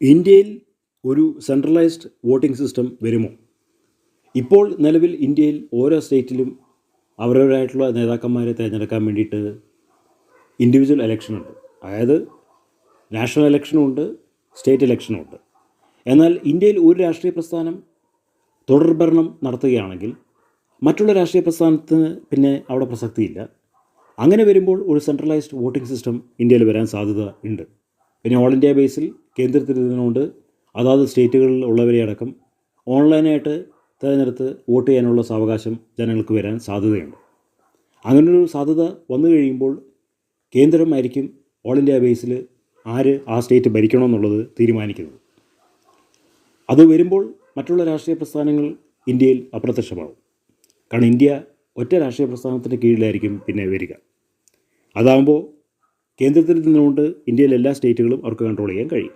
ഇന്ത്യയിൽ ഒരു centralised voting system വരുമോ? ഇപ്പോൾ നിലവിൽ ഇന്ത്യയിൽ ഓരോ സ്റ്റേറ്റിലും അവരവരായിട്ടുള്ള നേതാക്കന്മാരെ തിരഞ്ഞെടുക്കാൻ വേണ്ടിയിട്ട് ഇൻഡിവിജ്വൽ ഇലക്ഷനുണ്ട്. അതായത് നാഷണൽ ഇലക്ഷനുമുണ്ട്, സ്റ്റേറ്റ് ഇലക്ഷനുമുണ്ട്. എന്നാൽ ഇന്ത്യയിൽ ഒരു രാഷ്ട്രീയ പ്രസ്ഥാനം തുടർഭരണം നടത്തുകയാണെങ്കിൽ മറ്റുള്ള രാഷ്ട്രീയ പ്രസ്ഥാനത്തിന് പിന്നെ അവിടെ പ്രസക്തിയില്ല. അങ്ങനെ വരുമ്പോൾ ഒരു സെൻട്രലൈസ്ഡ് വോട്ടിംഗ് സിസ്റ്റം ഇന്ത്യയിൽ വരാൻ സാധ്യത ഉണ്ട്. പിന്നെ ഓൾ ഇന്ത്യ ബേസിൽ കേന്ദ്രത്തിൽ ഇതിനുകൊണ്ട് അതാത് സ്റ്റേറ്റുകളിൽ ഉള്ളവരെ അടക്കം ഓൺലൈനായിട്ട് തിരഞ്ഞെടുത്ത് വോട്ട് ചെയ്യാനുള്ള സാവകാശം ജനങ്ങൾക്ക് വരാൻ സാധ്യതയുണ്ട്. അങ്ങനൊരു സാധ്യത വന്നു കഴിയുമ്പോൾ കേന്ദ്രമായിരിക്കും ഓൾ ഇന്ത്യ ബേസിൽ ആര് ആ സ്റ്റേറ്റ് ഭരിക്കണമെന്നുള്ളത് തീരുമാനിക്കുന്നത്. അത് വരുമ്പോൾ മറ്റുള്ള രാഷ്ട്രീയ പ്രസ്ഥാനങ്ങൾ ഇന്ത്യയിൽ അപ്രത്യക്ഷമാകും. കാരണം ഇന്ത്യ ഒറ്റ രാഷ്ട്രീയ പ്രസ്ഥാനത്തിൻ്റെ കീഴിലായിരിക്കും പിന്നെ വരിക. അതാകുമ്പോൾ കേന്ദ്രത്തിൽ നിന്നുകൊണ്ട് ഇന്ത്യയിലെ എല്ലാ സ്റ്റേറ്റുകളും അവർക്ക് കൺട്രോൾ ചെയ്യാൻ കഴിയും.